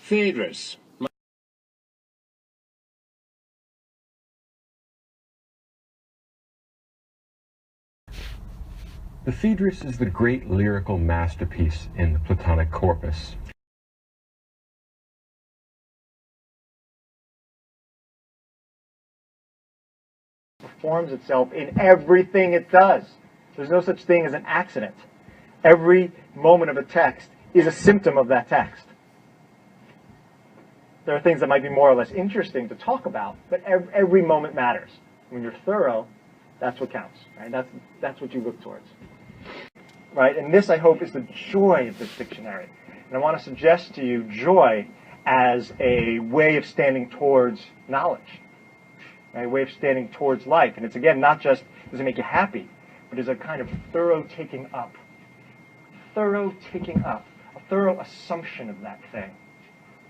Phaedrus. The Phaedrus is the great lyrical masterpiece in the Platonic corpus. Performs itself in everything it does. There's no such thing as an accident. Every moment of a text is a symptom of that text. There are things that might be more or less interesting to talk about, but every moment matters. When you're thorough, that's what counts, right? That's what you look towards, right? And this, I hope, is the joy of this dictionary. And I want to suggest to you joy as a way of standing towards knowledge, a way of standing towards life. And it's, again, not just does it make you happy, but is a kind of thorough taking up, a thorough assumption of that thing,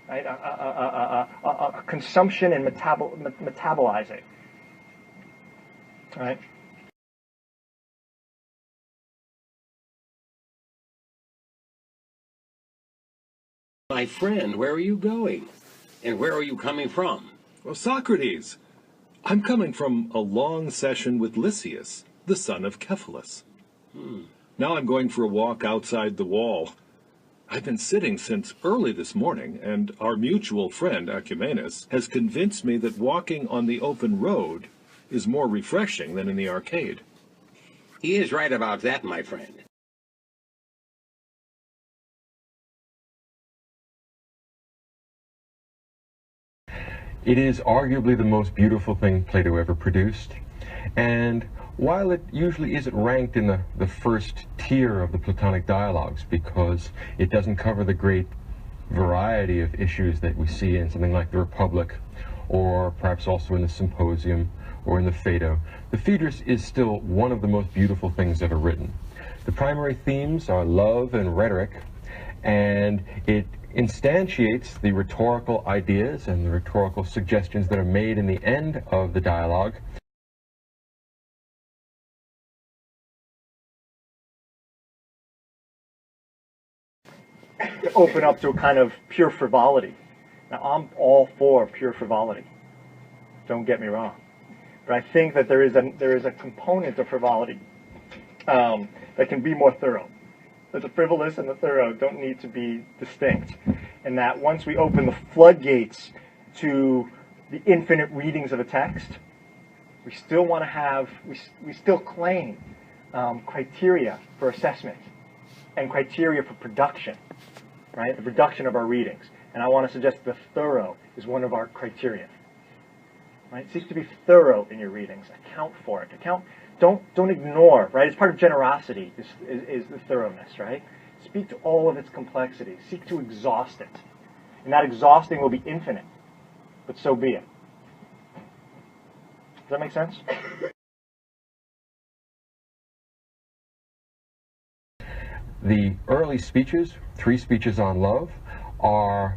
right? A consumption and metabolizing, right? My friend, where are you going? And where are you coming from? Well, Socrates, I'm coming from a long session with Lysias, the son of Cephalus. Now I'm going for a walk outside the wall. I've been sitting since early this morning, and our mutual friend, Acumenus, has convinced me that walking on the open road is more refreshing than in the arcade. He is right about that, my friend. It is arguably the most beautiful thing Plato ever produced, and while it usually isn't ranked in the first tier of the Platonic dialogues because it doesn't cover the great variety of issues that we see in something like the Republic, or perhaps also in the Symposium, or in the Phaedo, the Phaedrus is still one of the most beautiful things ever written. The primary themes are love and rhetoric, and it instantiates the rhetorical ideas and the rhetorical suggestions that are made in the end of the dialogue. To open up to a kind of pure frivolity. Now, I'm all for pure frivolity. Don't get me wrong. But I think that there is a component of frivolity that can be more thorough. That the frivolous and the thorough don't need to be distinct. And that once we open the floodgates to the infinite readings of a text, we still want to have, we still claim criteria for assessment and criteria for production, right? The production of our readings. And I want to suggest the thorough is one of our criteria. Right? Seek to be thorough in your readings. Account for it. Don't ignore, right? It's part of generosity is the thoroughness, right? Speak to all of its complexity. Seek to exhaust it. And that exhausting will be infinite. But so be it. Does that make sense? The early speeches, 3 speeches on love, are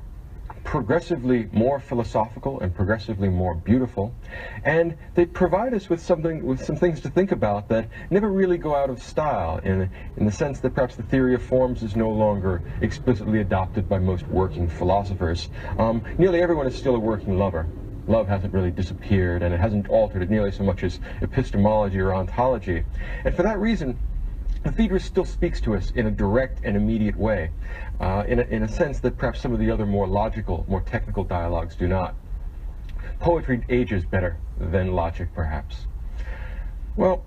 progressively more philosophical and progressively more beautiful, and they provide us with some things to think about that never really go out of style in the sense that perhaps the theory of forms is no longer explicitly adopted by most working philosophers. Nearly everyone is still a working lover. Love hasn't really disappeared, and it hasn't altered it nearly so much as epistemology or ontology. And for that reason, the Phaedrus still speaks to us in a direct and immediate way, in a sense that perhaps some of the other more logical, more technical dialogues do not. Poetry ages better than logic, perhaps. Well,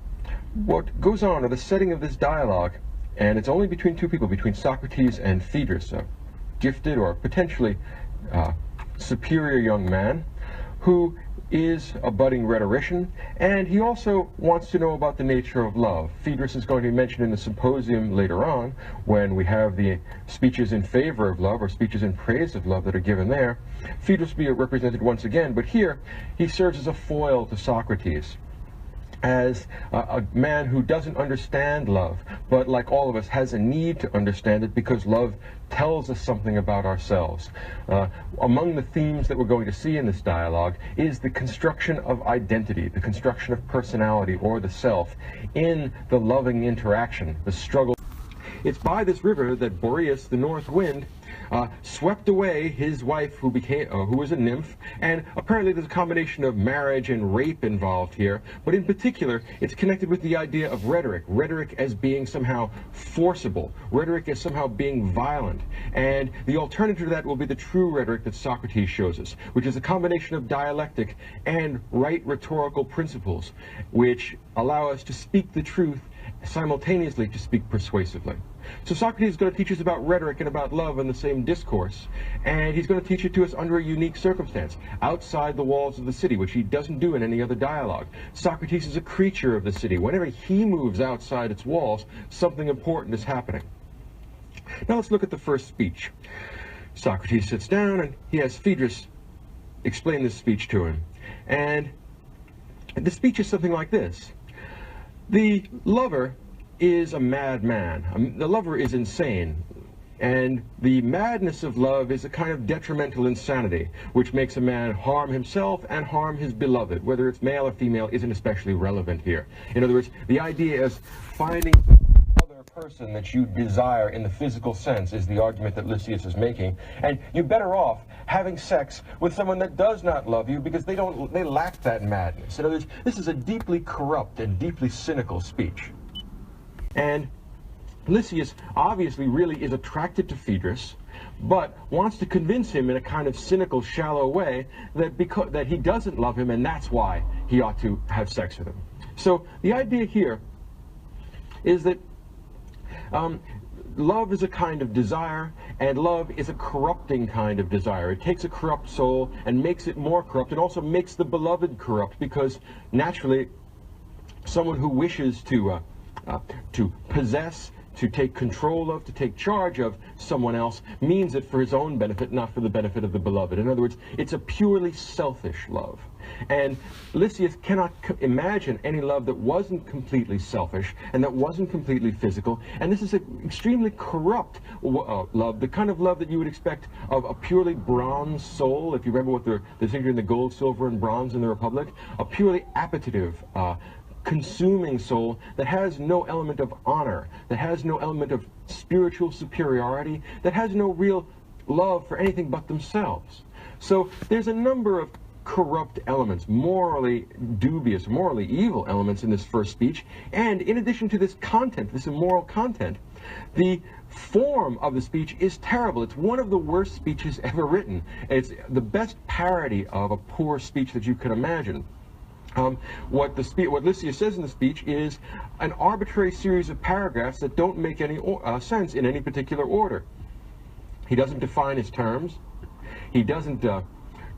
what goes on in the setting of this dialogue, and it's only between 2 people, between Socrates and Phaedrus, a gifted or potentially superior young man who is a budding rhetorician, and he also wants to know about the nature of love. Phaedrus is going to be mentioned in the Symposium later on, when we have the speeches in favor of love, or speeches in praise of love that are given there. Phaedrus will be represented once again, but here he serves as a foil to Socrates, as a man who doesn't understand love, but like all of us has a need to understand it because love tells us something about ourselves. Among the themes that we're going to see in this dialogue is the construction of identity, the construction of personality or the self in the loving interaction, the struggle. It's by this river that Boreas, the north wind, swept away his wife, who was a nymph, and apparently there's a combination of marriage and rape involved here, but in particular, it's connected with the idea of rhetoric. Rhetoric as being somehow forcible, rhetoric as somehow being violent, and the alternative to that will be the true rhetoric that Socrates shows us, which is a combination of dialectic and right rhetorical principles, which allow us to speak the truth simultaneously to speak persuasively. So Socrates is going to teach us about rhetoric and about love in the same discourse, and he's going to teach it to us under a unique circumstance, outside the walls of the city, which he doesn't do in any other dialogue. Socrates is a creature of the city. Whenever he moves outside its walls, something important is happening. Now let's look at the first speech. Socrates sits down and he has Phaedrus explain this speech to him. And the speech is something like this. The lover is a madman. The lover is insane. And the madness of love is a kind of detrimental insanity, which makes a man harm himself and harm his beloved. Whether it's male or female isn't especially relevant here. In other words, the idea is finding other person that you desire in the physical sense is the argument that Lysias is making. And you're better off having sex with someone that does not love you because they lack that madness. In other words, this is a deeply corrupt and deeply cynical speech. And Lysias obviously really is attracted to Phaedrus, but wants to convince him in a kind of cynical, shallow way that he doesn't love him, and that's why he ought to have sex with him. So the idea here is that love is a kind of desire, and love is a corrupting kind of desire. It takes a corrupt soul and makes it more corrupt, and also makes the beloved corrupt, because naturally someone who wishes to possess, to take control of, to take charge of someone else means it for his own benefit, not for the benefit of the beloved. In other words, it's a purely selfish love. And Lysias cannot imagine any love that wasn't completely selfish and that wasn't completely physical. And this is an extremely corrupt love, the kind of love that you would expect of a purely bronze soul. If you remember what the distinction in the gold, silver, and bronze in the Republic, a purely appetitive, consuming soul that has no element of honor, that has no element of spiritual superiority, that has no real love for anything but themselves. So there's a number of corrupt elements, morally dubious, morally evil elements in this first speech. And in addition to this content, this immoral content, the form of the speech is terrible. It's one of the worst speeches ever written. It's the best parody of a poor speech that you can imagine. What Lysias says in the speech is an arbitrary series of paragraphs that don't make any sense in any particular order. He doesn't define his terms. He doesn't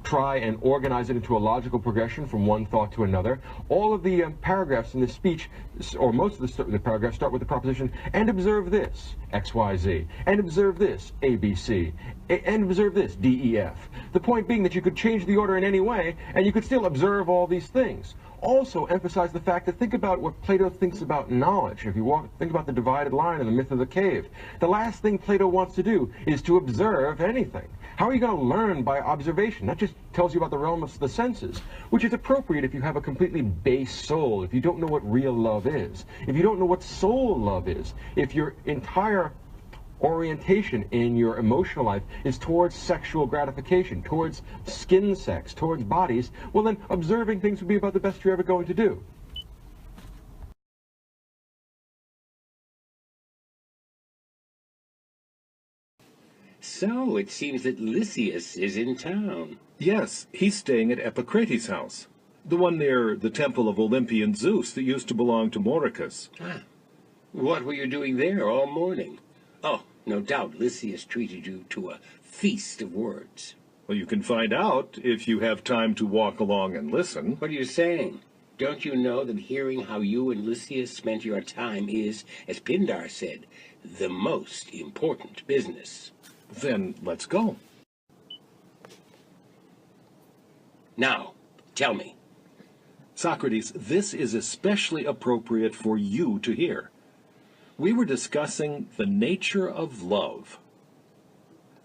try and organize it into a logical progression from one thought to another. All of the paragraphs in this speech, or most of the paragraphs, start with the proposition, and observe this, X, Y, Z, and observe this, A, B, C, and observe this, D, E, F. The point being that you could change the order in any way, and you could still observe all these things. Also emphasize the fact that think about what Plato thinks about knowledge. If you think about the divided line and the myth of the cave, the last thing Plato wants to do is to observe anything. How are you going to learn by observation? That just tells you about the realm of the senses, which is appropriate if you have a completely base soul, if you don't know what real love is, if you don't know what soul love is, if your entire orientation in your emotional life is towards sexual gratification, towards skin sex, towards bodies, well then observing things would be about the best you're ever going to do. So it seems that Lysias is in town. Yes, he's staying at Epicrates' house, the one near the temple of Olympian Zeus that used to belong to Mauricus. Ah, what were you doing there all morning? Oh, no doubt Lysias treated you to a feast of words. Well, you can find out if you have time to walk along and listen. What are you saying? Don't you know that hearing how you and Lysias spent your time is, as Pindar said, the most important business? Then let's go. Now, tell me. Socrates, this is especially appropriate for you to hear. We were discussing the nature of love.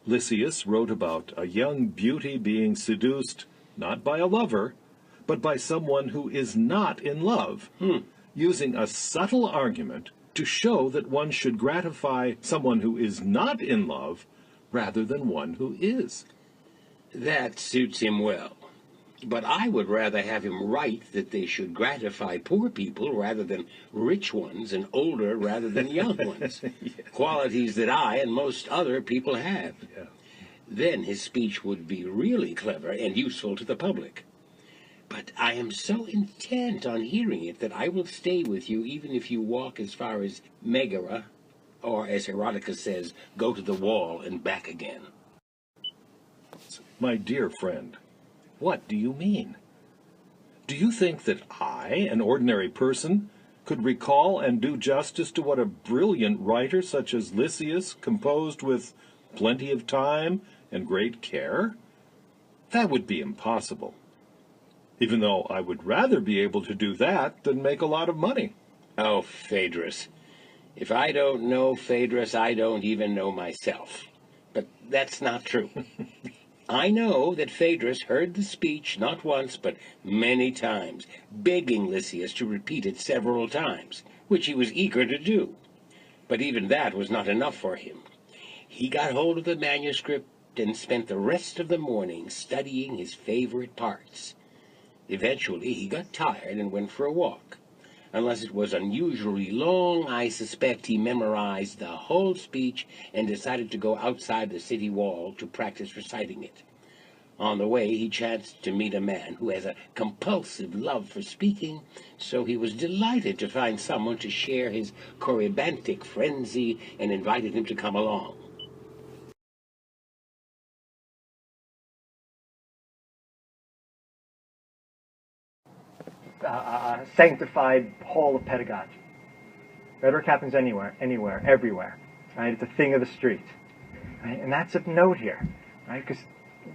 Lysias wrote about a young beauty being seduced not by a lover, but by someone who is not in love, using a subtle argument to show that one should gratify someone who is not in love rather than one who is. That suits him well. But I would rather have him write that they should gratify poor people rather than rich ones, and older rather than young ones. Yes. Qualities that I and most other people have. Yeah. Then his speech would be really clever and useful to the public. But I am so intent on hearing it that I will stay with you even if you walk as far as Megara, or as Herodotus says, go to the wall and back again. My dear friend, what do you mean? Do you think that I, an ordinary person, could recall and do justice to what a brilliant writer such as Lysias composed with plenty of time and great care? That would be impossible. Even though I would rather be able to do that than make a lot of money. Oh, Phaedrus. If I don't know Phaedrus, I don't even know myself. But that's not true. I know that Phaedrus heard the speech not once, but many times, begging Lysias to repeat it several times, which he was eager to do. But even that was not enough for him. He got hold of the manuscript and spent the rest of the morning studying his favorite parts. Eventually, he got tired and went for a walk. Unless it was unusually long, I suspect he memorized the whole speech and decided to go outside the city wall to practice reciting it. On the way, he chanced to meet a man who has a compulsive love for speaking, so he was delighted to find someone to share his corybantic frenzy and invited him to come along. Sanctified hall of pedagogy. Rhetoric happens anywhere, everywhere. Right? It's a thing of the street. Right? And that's of note here. Right? Because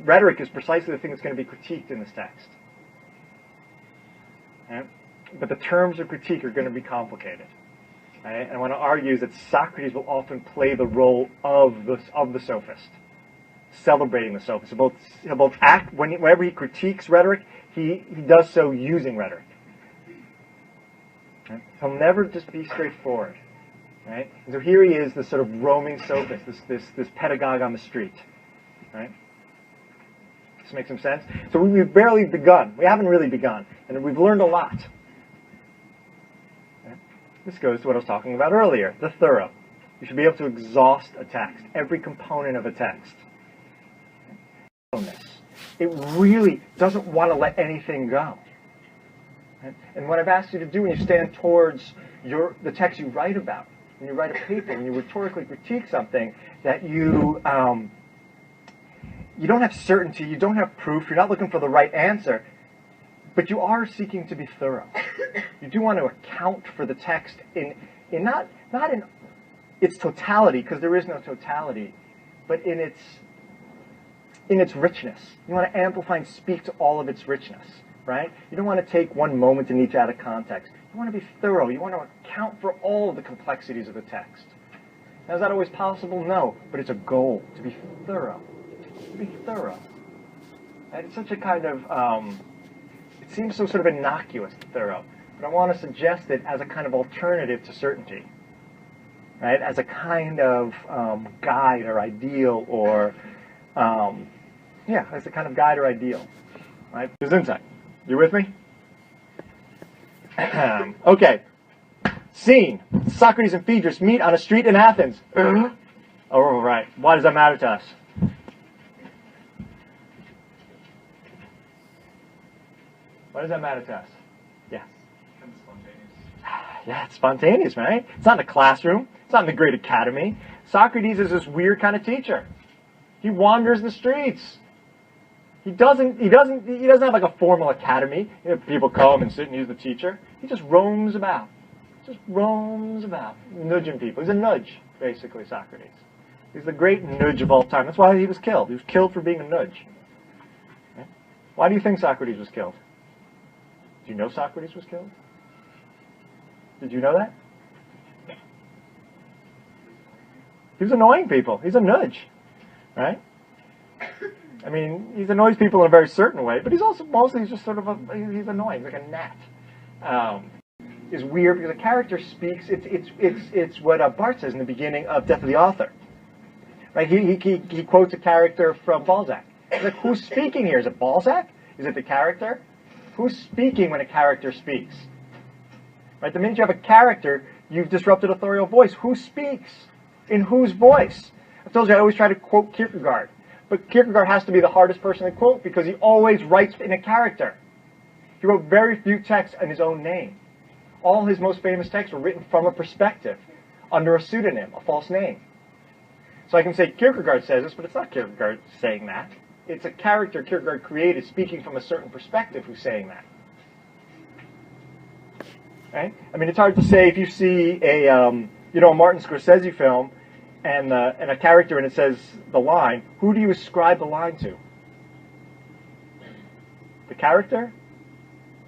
rhetoric is precisely the thing that's going to be critiqued in this text. Right? But the terms of critique are going to be complicated. Right? And I want to argue is that Socrates will often play the role of the sophist, celebrating the sophist. He'll both act, whenever he critiques rhetoric, he does so using rhetoric. Right? He'll never just be straightforward. Right? And so here he is, this sort of roaming sophist, this pedagogue on the street. Right? This makes some sense? So we've barely begun. We haven't really begun. And we've learned a lot. Right? This goes to what I was talking about earlier, the thorough. You should be able to exhaust a text, every component of a text. It really doesn't want to let anything go. And what I've asked you to do when you stand towards the text you write about, when you write a paper, when you rhetorically critique something, that you don't have certainty, you don't have proof, you're not looking for the right answer, but you are seeking to be thorough. You do want to account for the text in not in its totality, because there is no totality, but in its richness. You want to amplify and speak to all of its richness. Right? You don't want to take one moment and each out of context. You want to be thorough. You want to account for all of the complexities of the text. Now, is that always possible? No, but it's a goal to be thorough. To be thorough. And it's such a kind of, it seems so sort of innocuous, thorough. But I want to suggest it as a kind of alternative to certainty. Right? As a kind of guide or ideal or, as a kind of guide or ideal. Right? There's insight. You with me? Okay. Scene. Socrates and Phaedrus meet on a street in Athens. Oh, right. Why does that matter to us? Why does that matter to us? Yes. It's spontaneous. Yeah, it's spontaneous, right? It's not in a classroom. It's not in the great academy. Socrates is this weird kind of teacher. He wanders the streets. He doesn't have like a formal academy. You know, people come and sit and he's the teacher. He just roams about. Nudging people. He's a nudge, basically, Socrates. He's the great nudge of all time. That's why he was killed. He was killed for being a nudge. Okay? Why do you think Socrates was killed? Do you know Socrates was killed? Did you know that? He was annoying people. He's a nudge. Right? I mean, he annoys people in a very certain way, but he's also mostly just sort of he's annoying, like a gnat. Is weird because a character speaks. It's what Bart says in the beginning of Death of the Author. Right? He quotes a character from Balzac. He's like, who's speaking here? Is it Balzac? Is it the character? Who's speaking when a character speaks? Right? The minute you have a character, you've disrupted authorial voice. Who speaks? In whose voice? I told you I always try to quote Kierkegaard. But Kierkegaard has to be the hardest person to quote because he always writes in a character. He wrote very few texts in his own name. All his most famous texts were written from a perspective, under a pseudonym, a false name. So I can say Kierkegaard says this, but it's not Kierkegaard saying that. It's a character Kierkegaard created speaking from a certain perspective who's saying that. Right? I mean, it's hard to say if you see a Martin Scorsese film and a character and it says the line, who do you ascribe the line to? The character?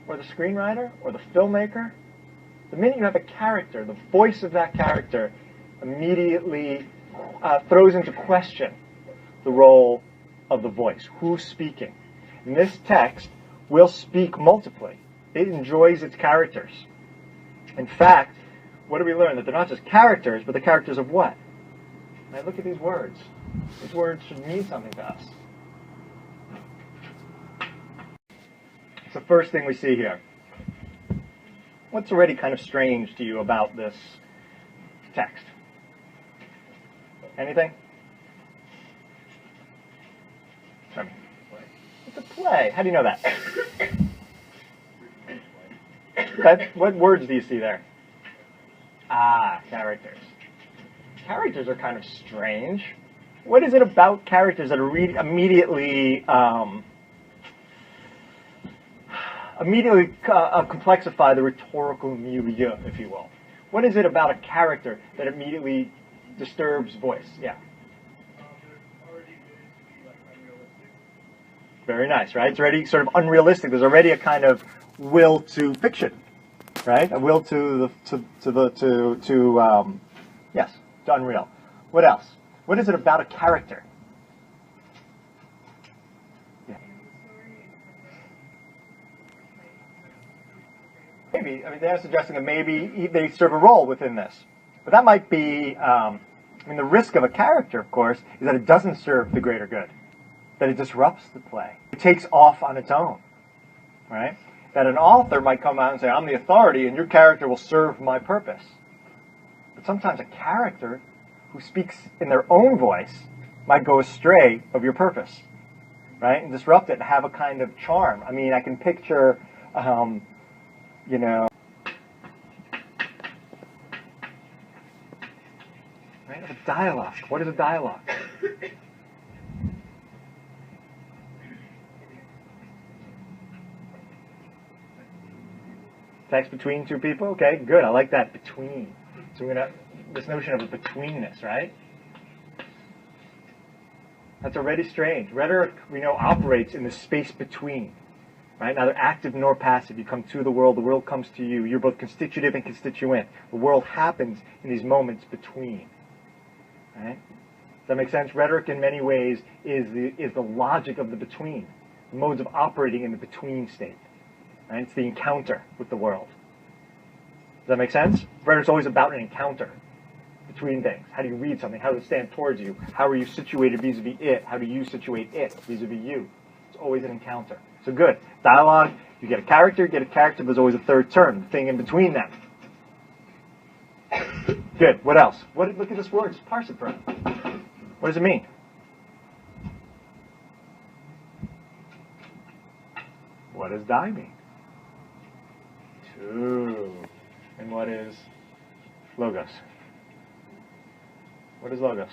Or the screenwriter? Or the filmmaker? The minute you have a character, the voice of that character immediately throws into question the role of the voice. Who's speaking? And this text will speak multiply. It enjoys its characters. In fact, what do we learn? That they're not just characters, but the characters of what? Now look at these words. These words should mean something to us. It's the first thing we see here. What's already kind of strange to you about this text? Anything? It's a play. How do you know that? Okay. What words do you see there? Ah, characters. Characters are kind of strange. What is it about characters that are immediately complexify the rhetorical milieu, if you will? What is it about a character that immediately disturbs voice? Yeah. Very nice, right? It's already sort of unrealistic. There's already a kind of will to fiction, right? A will to unreal. What else? What is it about a character? Yeah. Maybe, I mean, they're suggesting that maybe they serve a role within this. But that might be, the risk of a character, of course, is that it doesn't serve the greater good. That it disrupts the play. It takes off on its own, right? That an author might come out and say, I'm the authority and your character will serve my purpose. But sometimes a character who speaks in their own voice might go astray of your purpose, right? And disrupt it and have a kind of charm. I mean, I can picture, right? A dialogue. What is a dialogue? Text between two people? Okay, good. I like that. Between. So we're going to, this notion of a betweenness, right? That's already strange. Rhetoric, we know, operates in the space between. Right? Neither active nor passive. You come to the world comes to you. You're both constitutive and constituent. The world happens in these moments between. Right? Does that make sense? Rhetoric in many ways is the logic of the between. The modes of operating in the between state. Right? It's the encounter with the world. Does that make sense? Rhetoric's always about an encounter between things. How do you read something? How does it stand towards you? How are you situated vis-a-vis it? How do you situate it vis-a-vis you? It's always an encounter. So good. Dialogue, you get a character, but there's always a third term, the thing in between them. Good. What else? Look at this word. Just parse it for us. What does it mean? What does die mean? Two. And what is logos? What is logos?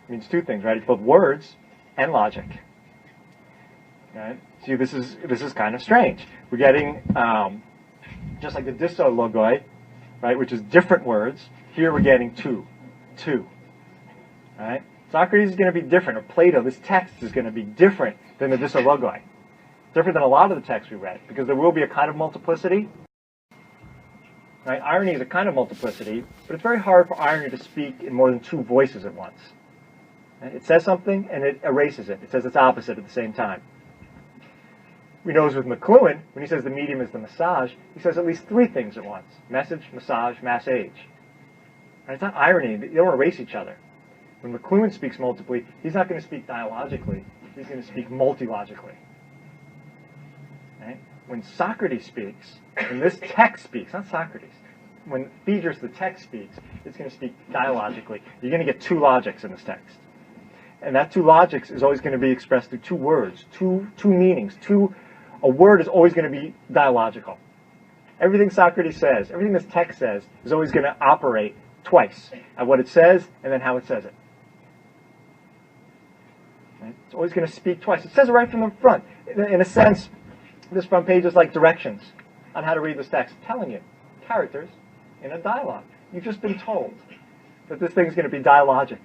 It means two things, right? It's both words and logic. Right? See, this is kind of strange. We're getting just like the dissologoi, right, which is different words. Here we're getting two. Right? Socrates is going to be different, or Plato, this text is going to be different than the dissologoi. Different than a lot of the texts we read, because there will be a kind of multiplicity. Right? Irony is a kind of multiplicity, but it's very hard for irony to speak in more than two voices at once. Right? It says something and it erases it. It says its opposite at the same time. We know with McLuhan, when he says the medium is the massage, he says at least three things at once. Message, massage, massage. Right? It's not irony. They don't erase each other. When McLuhan speaks multiply, he's not going to speak dialogically. He's going to speak multilogically. Right? When Socrates speaks, when this text speaks, not Socrates, when Phaedrus, the text, speaks, it's going to speak dialogically. You're going to get two logics in this text. And that two logics is always going to be expressed through two words, two meanings. A word is always going to be dialogical. Everything Socrates says, everything this text says, is always going to operate twice at what it says and then how it says it. Right? It's always going to speak twice. It says it right from the front. In a sense, this front page is like directions on how to read this text. I'm telling you, characters in a dialogue. You've just been told that this thing's going to be dialogic,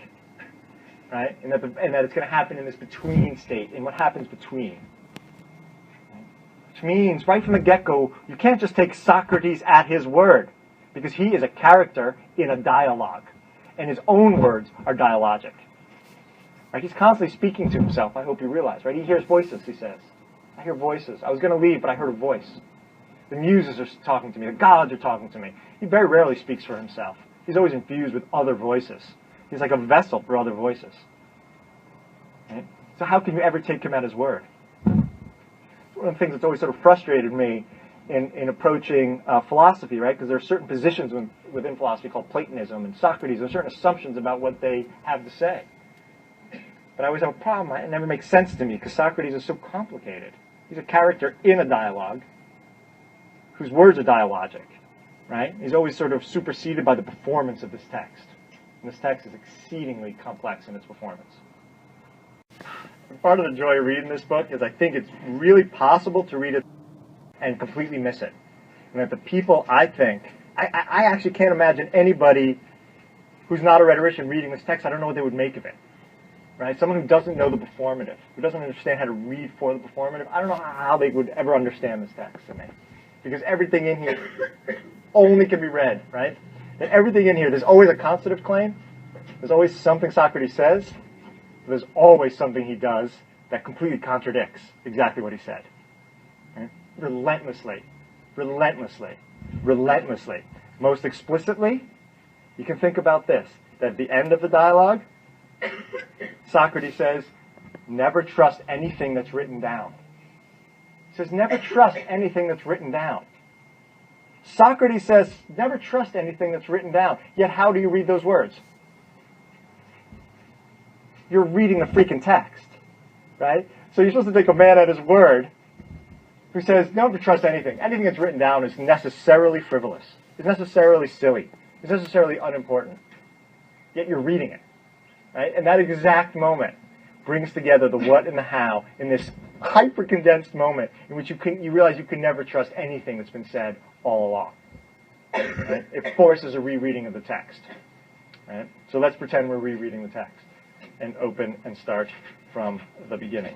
right? And that it's going to happen in this between state, in what happens between. Which means, right from the get-go, you can't just take Socrates at his word, because he is a character in a dialogue, and his own words are dialogic. Right? He's constantly speaking to himself, I hope you realize, right? He hears voices, he says. I hear voices. I was going to leave, but I heard a voice. The muses are talking to me. The gods are talking to me. He very rarely speaks for himself. He's always infused with other voices. He's like a vessel for other voices. Right? So how can you ever take him at his word? One of the things that's always sort of frustrated me in approaching philosophy, right? Because there are certain positions within philosophy called Platonism and Socrates. There are certain assumptions about what they have to say. But I always have a problem. It never makes sense to me because Socrates is so complicated. He's a character in a dialogue whose words are dialogic, right? He's always sort of superseded by the performance of this text. And this text is exceedingly complex in its performance. Part of the joy of reading this book is I think it's really possible to read it and completely miss it. And that the people, I actually can't imagine anybody who's not a rhetorician reading this text. I don't know what they would make of it. Right? Someone who doesn't know the performative, who doesn't understand how to read for the performative, I don't know how they would ever understand this text to me. Because everything in here only can be read, right? And everything in here, there's always a constitutive claim. There's always something Socrates says. There's always something he does that completely contradicts exactly what he said. Right? Relentlessly. Relentlessly. Relentlessly. Most explicitly, you can think about this. That at the end of the dialogue, Socrates says, never trust anything that's written down. He says, never trust anything that's written down. Socrates says, never trust anything that's written down. Yet how do you read those words? You're reading the freaking text, right? So you're supposed to take a man at his word who says, never trust anything. Anything that's written down is necessarily frivolous. It's necessarily silly. It's necessarily unimportant. Yet you're reading it, right? And that exact moment brings together the what and the how in this hyper-condensed moment in which you realize you can never trust anything that's been said all along. Right? It forces a rereading of the text. Right? So let's pretend we're rereading the text and open and start from the beginning.